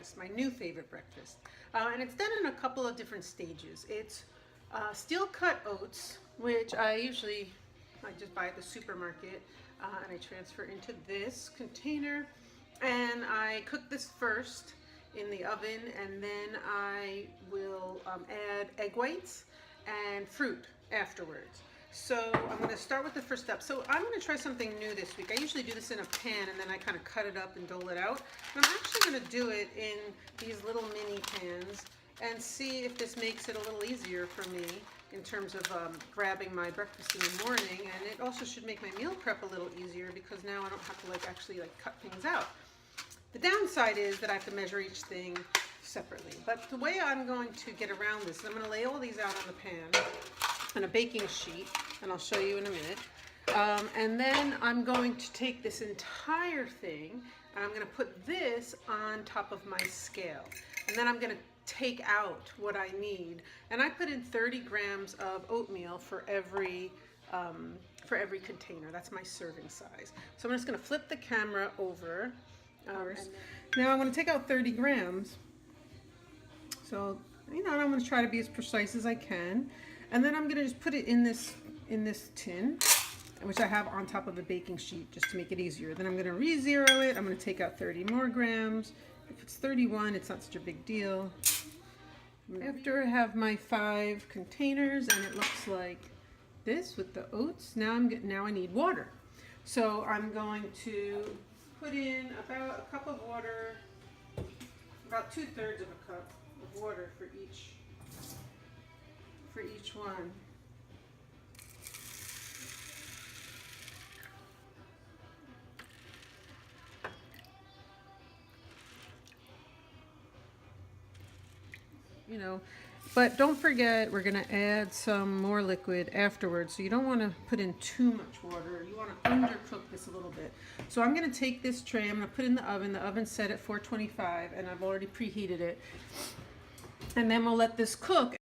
breakfast, my new favorite breakfast. And it's done in a couple of different stages. It's steel cut oats, which I just buy at the supermarket, and I transfer into this container, and I cook this first in the oven, and then I will add egg whites and fruit afterwards. So I'm going to start with the first step. So I'm going to try something new this week. I usually do this in a pan and then I kind of cut it up and dole it out. But I'm actually going to do it in these little mini pans and see if this makes it a little easier for me in terms of grabbing my breakfast in the morning. And it also should make my meal prep a little easier because now I don't have to actually cut things out. The downside is that I have to measure each thing separately. But the way I'm going to get around this is I'm going to lay all these out on the pan on a baking sheet, and I'll show you in a minute. And then I'm going to take this entire thing and I'm going to put this on top of my scale. And then I'm going to take out what I need. And I put in 30 grams of oatmeal for every container. That's my serving size. So I'm just going to flip the camera over. Now I'm going to take out 30 grams. So, I'm going to try to be as precise as I can. And then I'm going to just put it in this tin, which I have on top of a baking sheet just to make it easier. Then I'm going to re-zero it. I'm going to take out 30 more grams. If it's 31, it's not such a big deal. After I have my 5 containers and it looks like this with the oats, now I need water. So I'm going to put in about a cup of water, about 2/3 of a cup of water for each one. But don't forget, we're going to add some more liquid afterwards. So you don't want to put in too much water. You want to undercook this a little bit. So I'm going to take this tray, I'm going to put it in the oven. The oven's set at 425 and I've already preheated it. And then we'll let this cook.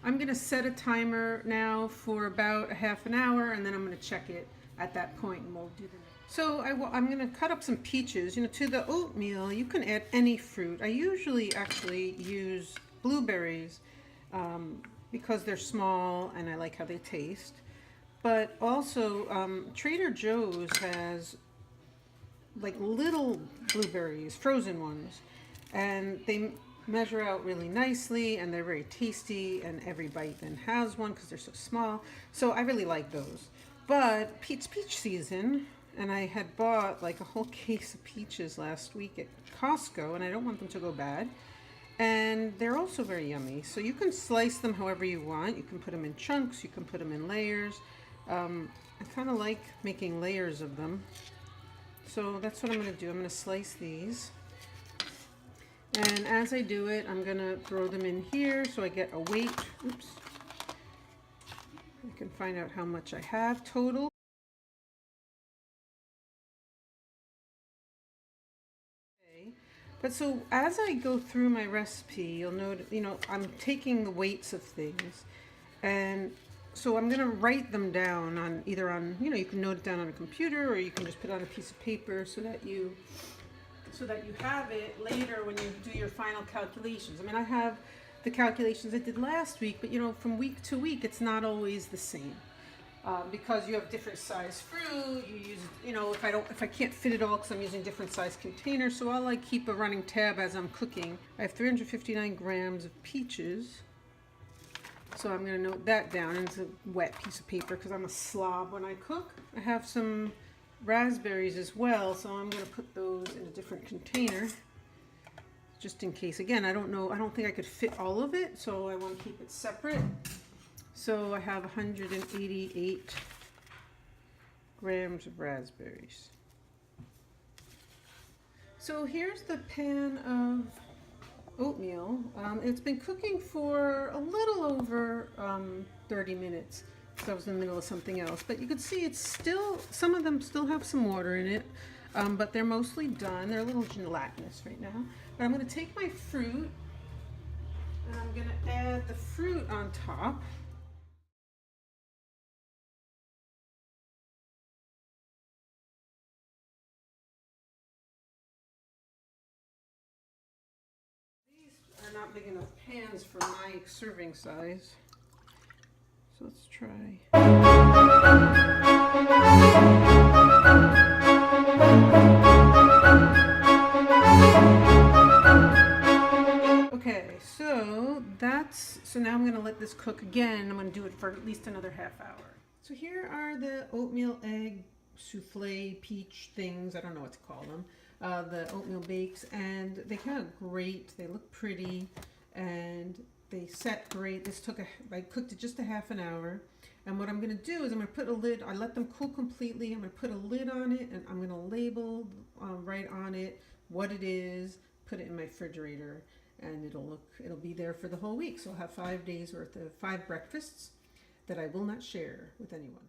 I'm going to set a timer now for about a half an hour, and then I'm going to check it at that point, and we'll do the next. So I'm going to cut up some peaches. To the oatmeal, you can add any fruit. I usually actually use blueberries because they're small and I like how they taste. But also, Trader Joe's has little blueberries, frozen ones, and they measure out really nicely and they're very tasty, and every bite then has one because they're so small. So I really like those. But it's peach season, and I had bought a whole case of peaches last week at Costco, and I don't want them to go bad. And they're also very yummy. So you can slice them however you want. You can put them in chunks, you can put them in layers. I kind of like making layers of them. So that's what I'm going to do. I'm going to slice these. And as I do it, I'm going to throw them in here so I get a weight. Oops. I can find out how much I have total. Okay. But so as I go through my recipe, you'll notice, I'm taking the weights of things. And so I'm going to write them down on you can note it down on a computer, or you can just put it on a piece of paper so that you have it later when you do your final calculations. I have the calculations I did last week, but from week to week it's not always the same because you have different size fruit. You use if I can't fit it all because I'm using different size containers, so I'll keep a running tab as I'm cooking. I have 359 grams of peaches, so I'm going to note that down. And it's a wet piece of paper because I'm a slob when I cook. I have some raspberries as well, so I'm going to put those in a different container just in case. Again, I don't think I could fit all of it, so I want to keep it separate. So I have 188 grams of raspberries. So here's the pan of oatmeal. It's been cooking for a little over 30 minutes. So I was in the middle of something else, but you can see it's still, some of them still have some water in it, but they're mostly done. They're a little gelatinous right now. But I'm going to take my fruit and I'm going to add the fruit on top. not big enough pans for my serving size. So let's try. Okay, so now I'm gonna let this cook again. I'm gonna do it for at least another half hour. So here are the oatmeal egg souffle peach things. I don't know what to call them. The oatmeal bakes, and they came out great. They look pretty, and they set great. I cooked it just a half an hour. And what I'm gonna do is I'm gonna put a lid, I let them cool completely. I'm gonna put a lid on it, and I'm gonna label right on it what it is, put it in my refrigerator, and it'll be there for the whole week. So I'll have 5 days worth of 5 breakfasts that I will not share with anyone.